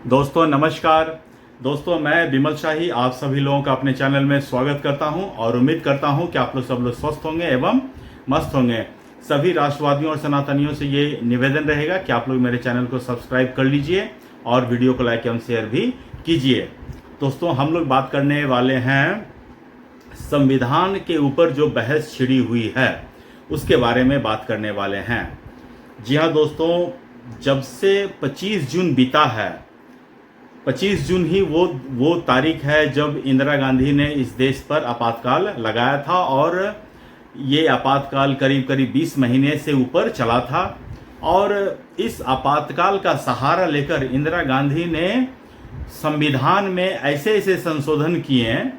दोस्तों नमस्कार। दोस्तों मैं विमल शाही आप सभी लोगों का अपने चैनल में स्वागत करता हूं और उम्मीद करता हूं कि आप लोग सब लोग स्वस्थ होंगे एवं मस्त होंगे। सभी राष्ट्रवादियों और सनातनियों से ये निवेदन रहेगा कि आप लोग मेरे चैनल को सब्सक्राइब कर लीजिए और वीडियो को लाइक एवं शेयर भी कीजिए। दोस्तों हम लोग बात करने वाले हैं संविधान के ऊपर जो बहस छिड़ी हुई है उसके बारे में बात करने वाले हैं। जी हाँ दोस्तों, जब से 25 जून बीता है, 25 जून ही वो तारीख है जब इंदिरा गांधी ने इस देश पर आपातकाल लगाया था और ये आपातकाल करीब करीब 20 महीने से ऊपर चला था। और इस आपातकाल का सहारा लेकर इंदिरा गांधी ने संविधान में ऐसे ऐसे संशोधन किए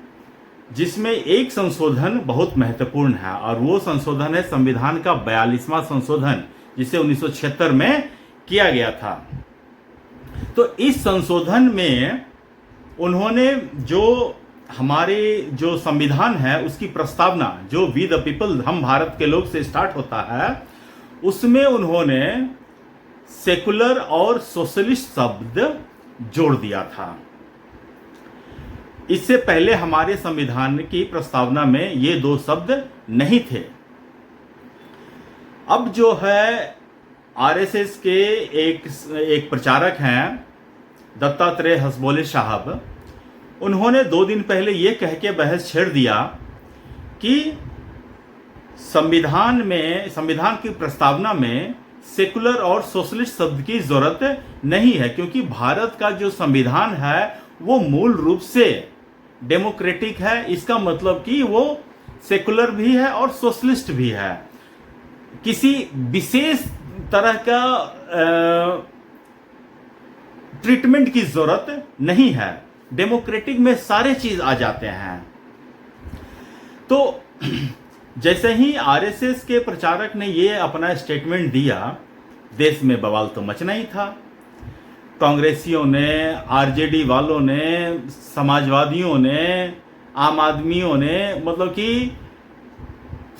जिसमें एक संशोधन बहुत महत्वपूर्ण है और वो संशोधन है संविधान का 42वां संशोधन, जिसे 1976 में किया गया था। तो इस संशोधन में उन्होंने जो हमारे जो संविधान है उसकी प्रस्तावना जो वी द पीपल, हम भारत के लोग से स्टार्ट होता है, उसमें उन्होंने सेकुलर और सोशलिस्ट शब्द जोड़ दिया था। इससे पहले हमारे संविधान की प्रस्तावना में ये दो शब्द नहीं थे। अब जो है आरएसएस के एक प्रचारक हैं दत्तात्रेय हसबोले साहब, उन्होंने 2 दिन पहले ये कह के बहस छेड़ दिया कि संविधान की प्रस्तावना में सेकुलर और सोशलिस्ट शब्द की जरूरत नहीं है, क्योंकि भारत का जो संविधान है वो मूल रूप से डेमोक्रेटिक है। इसका मतलब कि वो सेकुलर भी है और सोशलिस्ट भी है। किसी विशेष तरह का ट्रीटमेंट की जरूरत नहीं है। डेमोक्रेटिक में सारे चीज आ जाते हैं। तो जैसे ही आरएसएस के प्रचारक ने ये अपना स्टेटमेंट दिया, देश में बवाल तो मचना ही था। कांग्रेसियों ने, आरजेडी वालों ने, समाजवादियों ने, आम आदमियों ने, मतलब कि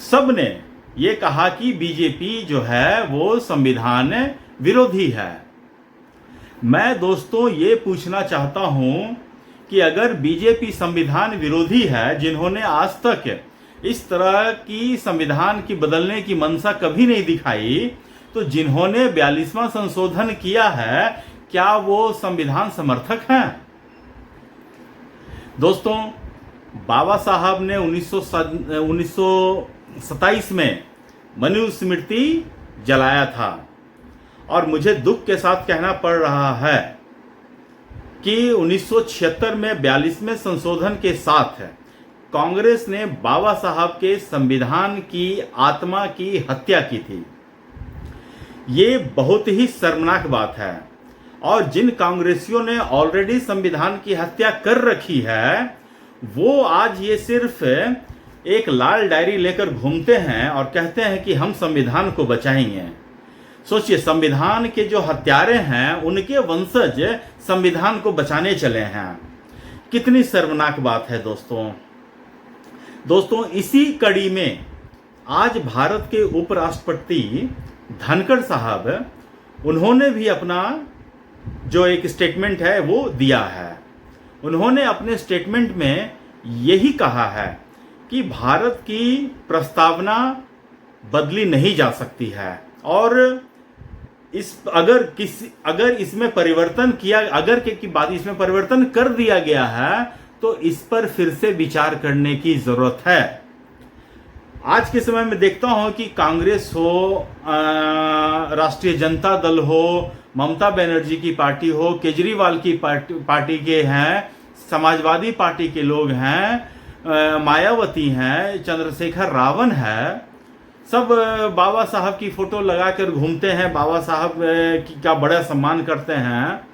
सब ने ये कहा कि बीजेपी जो है वो संविधान विरोधी है। मैं दोस्तों ये पूछना चाहता हूं कि अगर बीजेपी संविधान विरोधी है, जिन्होंने आज तक इस तरह की संविधान की बदलने की मंशा कभी नहीं दिखाई, तो जिन्होंने 42वां संशोधन किया है, क्या वो संविधान समर्थक हैं? दोस्तों बाबा साहब ने 1927 में मनुस्मृति जलाया था और मुझे दुख के साथ कहना पड़ रहा है कि 1976 में 42वें संशोधन के साथ कांग्रेस ने बाबा साहब के संविधान की आत्मा की हत्या की थी। ये बहुत ही शर्मनाक बात है। और जिन कांग्रेसियों ने ऑलरेडी संविधान की हत्या कर रखी है, वो आज ये सिर्फ एक लाल डायरी लेकर घूमते हैं और कहते हैं कि हम संविधान को बचाएंगे। सोचिए, संविधान के जो हत्यारे हैं उनके वंशज संविधान को बचाने चले हैं। कितनी शर्मनाक बात है दोस्तों इसी कड़ी में आज भारत के उपराष्ट्रपति धनखड़ साहब, उन्होंने भी अपना जो एक स्टेटमेंट है वो दिया है। उन्होंने अपने स्टेटमेंट में यही कहा है कि भारत की प्रस्तावना बदली नहीं जा सकती है और अगर इसमें परिवर्तन किया, इसमें परिवर्तन कर दिया गया है तो इस पर फिर से विचार करने की जरूरत है। आज के समय में देखता हूं कि कांग्रेस हो, राष्ट्रीय जनता दल हो, ममता बनर्जी की पार्टी हो, केजरीवाल की पार्टी के हैं, समाजवादी पार्टी के लोग हैं, मायावती हैं, चंद्रशेखर रावण है, सब बाबा साहब की फोटो लगाकर घूमते हैं, बाबा साहब का बड़ा सम्मान करते हैं।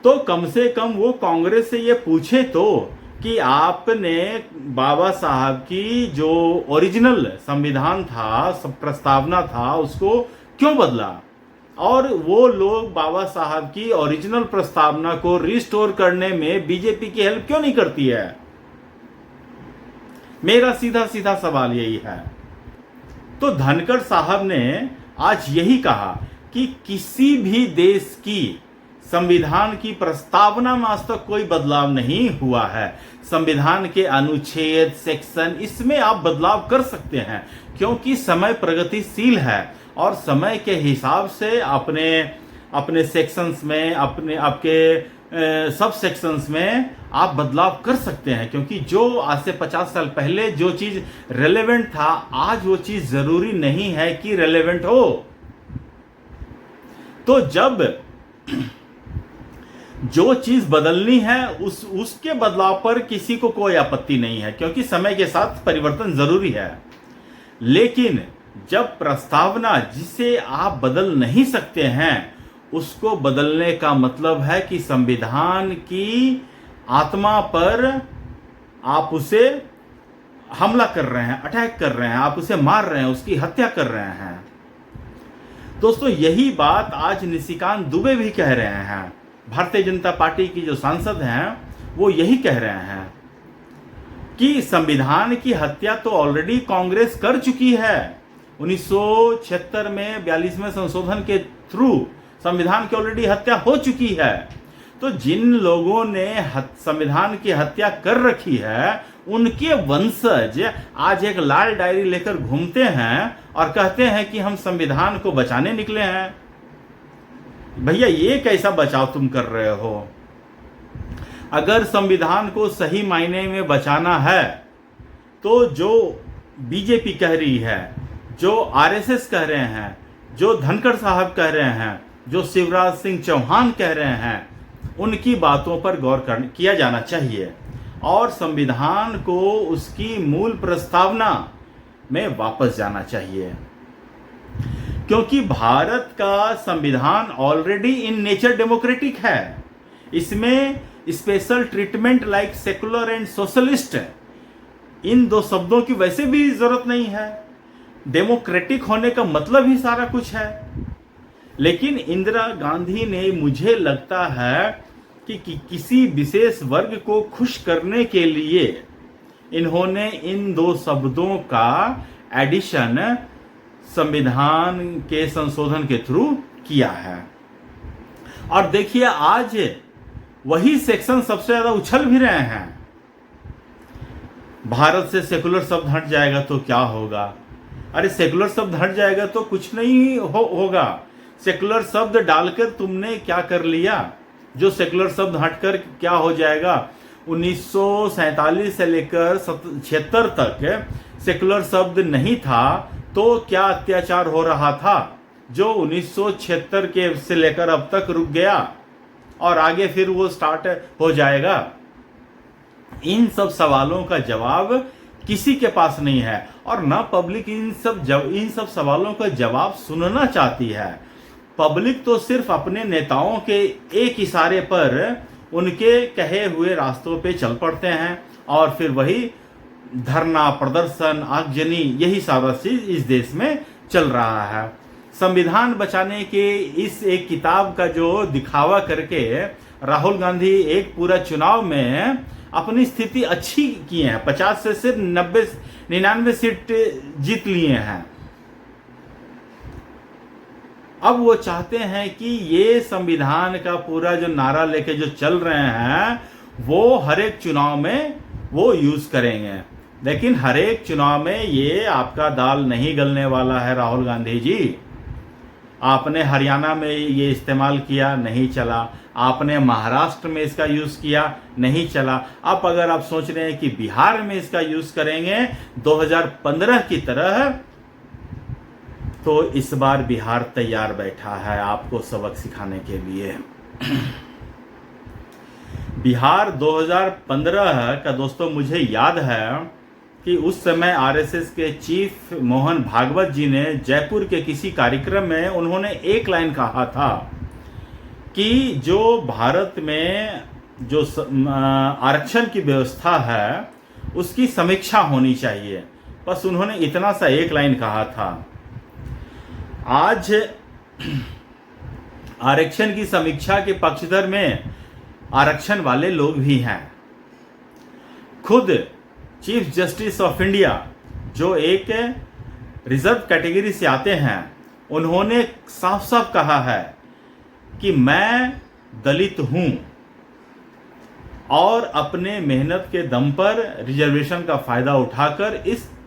तो कम से कम वो कांग्रेस से ये पूछे तो कि आपने बाबा साहब की जो ओरिजिनल संविधान था, प्रस्तावना था, उसको क्यों बदला? और वो लोग बाबा साहब की ओरिजिनल प्रस्तावना को रिस्टोर करने में बीजेपी की हेल्प क्यों नहीं करती है? मेरा सीधा सीधा सवाल यही है। तो धनखड़ साहब ने आज यही कहा कि किसी भी देश की संविधान की प्रस्तावना में आज तक कोई बदलाव नहीं हुआ है। संविधान के अनुच्छेद, सेक्शन, इसमें आप बदलाव कर सकते हैं, क्योंकि समय प्रगतिशील है और समय के हिसाब से अपने सेक्शंस में, आपके सब सेक्शंस में आप बदलाव कर सकते हैं। क्योंकि जो आज से 50 साल पहले जो चीज रेलेवेंट था, आज वो चीज जरूरी नहीं है कि रेलेवेंट हो। तो जब जो चीज बदलनी है उसके बदलाव पर किसी को कोई आपत्ति नहीं है, क्योंकि समय के साथ परिवर्तन जरूरी है। लेकिन जब प्रस्तावना जिसे आप बदल नहीं सकते हैं, उसको बदलने का मतलब है कि संविधान की आत्मा पर आप उसे हमला कर रहे हैं, अटैक कर रहे हैं, आप उसे मार रहे हैं, उसकी हत्या कर रहे हैं। दोस्तों, यही बात आज निशिकांत दुबे भी कह रहे हैं। भारतीय जनता पार्टी की जो सांसद हैं, वो यही कह रहे हैं कि संविधान की हत्या तो ऑलरेडी कांग्रेस कर चुकी है। 1976 में 42वें संशोधन के थ्रू संविधान की ऑलरेडी हत्या हो चुकी है। तो जिन लोगों ने संविधान की हत्या कर रखी है, उनके वंशज आज एक लाल डायरी लेकर घूमते हैं और कहते हैं कि हम संविधान को बचाने निकले हैं। भैया, ये कैसा बचाव तुम कर रहे हो? अगर संविधान को सही मायने में बचाना है, तो जो बीजेपी कह रही है, जो आरएसएस कह रहे हैं, जो धनखड़ साहब कह रहे हैं, जो शिवराज सिंह चौहान कह रहे हैं, उनकी बातों पर गौर किया जाना चाहिए और संविधान को उसकी मूल प्रस्तावना में वापस जाना चाहिए। क्योंकि भारत का संविधान ऑलरेडी इन नेचर डेमोक्रेटिक है। इसमें special treatment like secular and socialist, इन दो शब्दों की वैसे भी जरूरत नहीं है। डेमोक्रेटिक होने का मतलब ही सारा कुछ है। लेकिन इंदिरा गांधी ने, मुझे लगता है कि किसी विशेष वर्ग को खुश करने के लिए इन्होंने इन दो शब्दों का एडिशन संविधान के संशोधन के थ्रू किया है। और देखिए, आज वही सेक्शन सबसे ज्यादा उछल भी रहे हैं। भारत से सेकुलर शब्द हट जाएगा तो क्या होगा? अरे, सेकुलर शब्द हट जाएगा तो कुछ नहीं होगा। सेकुलर शब्द डालकर तुमने क्या कर लिया? जो सेकुलर शब्द हटकर क्या हो जाएगा? 1947 से लेकर 76 तक सेकुलर शब्द नहीं था, तो क्या अत्याचार हो रहा था जो 1976 के से लेकर अब तक रुक गया और आगे फिर वो स्टार्ट हो जाएगा? इन सब सवालों का जवाब किसी के पास नहीं है और ना पब्लिक इन सब सवालों का जवाब सुनना चाहती है। पब्लिक तो सिर्फ अपने नेताओं के एक इशारे पर उनके कहे हुए रास्तों पे चल पड़ते हैं और फिर वही धरना, प्रदर्शन, आगजनी, यही सारा चीज इस देश में चल रहा है। संविधान बचाने के इस एक किताब का जो दिखावा करके राहुल गांधी एक पूरा चुनाव में अपनी स्थिति अच्छी किए हैं। 50 से सिर्फ 99 सीट जीत लिए हैं। अब वो चाहते हैं कि ये संविधान का पूरा जो नारा लेके जो चल रहे हैं, वो हर एक चुनाव में वो यूज करेंगे। लेकिन हर एक चुनाव में ये आपका दाल नहीं गलने वाला है राहुल गांधी जी। आपने हरियाणा में ये इस्तेमाल किया, नहीं चला। आपने महाराष्ट्र में इसका यूज किया, नहीं चला। अब अगर आप सोच रहे हैं कि बिहार में इसका यूज करेंगे 2015 की तरह, तो इस बार बिहार तैयार बैठा है आपको सबक सिखाने के लिए। बिहार 2015 का दोस्तों मुझे याद है कि उस समय आरएसएस के चीफ मोहन भागवत जी ने जयपुर के किसी कार्यक्रम में उन्होंने एक लाइन कहा था कि जो भारत में जो आरक्षण की व्यवस्था है उसकी समीक्षा होनी चाहिए। बस उन्होंने इतना सा एक लाइन कहा था। आज आरक्षण की समीक्षा के पक्षधर में आरक्षण वाले लोग भी हैं। खुद चीफ जस्टिस ऑफ इंडिया जो एक रिजर्व कैटेगरी से आते हैं, उन्होंने साफ साफ कहा है कि मैं दलित हूं और अपने मेहनत के दम पर रिजर्वेशन का फायदा उठाकर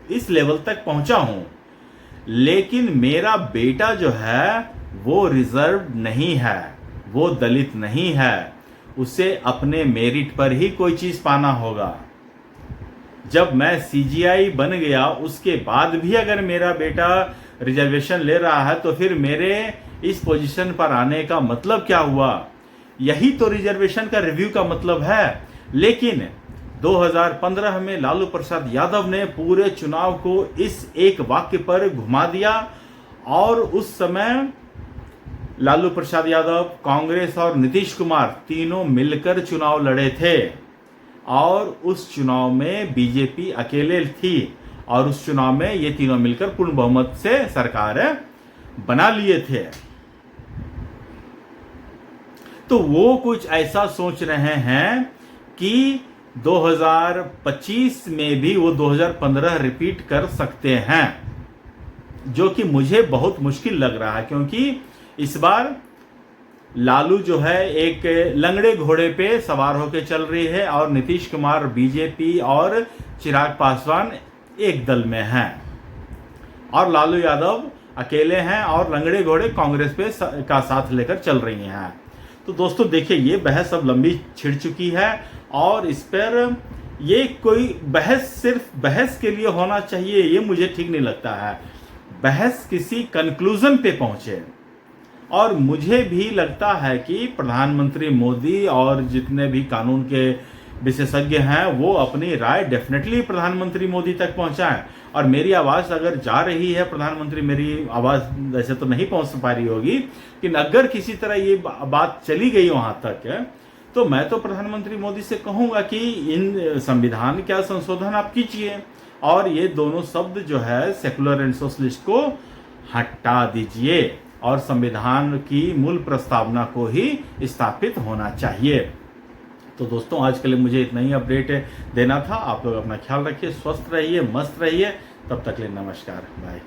इस लेवल तक पहुंचा हूं, लेकिन मेरा बेटा जो है वो रिजर्व नहीं है, वो दलित नहीं है, उसे अपने मेरिट पर ही कोई चीज पाना होगा। जब मैं सीजीआई बन गया उसके बाद भी अगर मेरा बेटा रिजर्वेशन ले रहा है तो फिर मेरे इस पोजीशन पर आने का मतलब क्या हुआ? यही तो रिजर्वेशन का रिव्यू का मतलब है। लेकिन 2015 में लालू प्रसाद यादव ने पूरे चुनाव को इस एक वाक्य पर घुमा दिया और उस समय लालू प्रसाद यादव, कांग्रेस और नीतीश कुमार तीनों मिलकर चुनाव लड़े थे और उस चुनाव में बीजेपी अकेले थी और उस चुनाव में ये तीनों मिलकर पूर्ण बहुमत से सरकार बना लिए थे। तो वो कुछ ऐसा सोच रहे हैं कि 2025 में भी वो 2015 रिपीट कर सकते हैं, जो कि मुझे बहुत मुश्किल लग रहा है, क्योंकि इस बार लालू जो है एक लंगड़े घोड़े पे सवार होकर चल रही है और नीतीश कुमार बीजेपी और चिराग पासवान एक दल में हैं और लालू यादव अकेले हैं और लंगड़े घोड़े कांग्रेस पे का साथ लेकर चल रही हैं। तो दोस्तों देखिए, ये बहस अब लंबी छिड़ चुकी है और इस पर ये कोई बहस सिर्फ बहस के लिए होना चाहिए, ये मुझे ठीक नहीं लगता है। बहस किसी कंक्लूजन पे पहुंचे और मुझे भी लगता है कि प्रधानमंत्री मोदी और जितने भी कानून के विशेषज्ञ हैं वो अपनी राय डेफिनेटली प्रधानमंत्री मोदी तक पहुंचाएं। और मेरी आवाज़ अगर जा रही है, प्रधानमंत्री मेरी आवाज़ वैसे तो नहीं पहुंच पा रही होगी, लेकिन अगर किसी तरह ये बात चली गई वहां तक तो मैं तो प्रधानमंत्री मोदी से कहूंगा कि इन संविधान का संशोधन आप कीजिए और ये दोनों शब्द जो है सेकुलर एंड सोशलिस्ट को हटा दीजिए और संविधान की मूल प्रस्तावना को ही स्थापित होना चाहिए। तो दोस्तों आज के लिए मुझे इतना ही अपडेट देना था। आप लोग अपना ख्याल रखिए, स्वस्थ रहिए, मस्त रहिए। तब तक के लिए नमस्कार, बाय।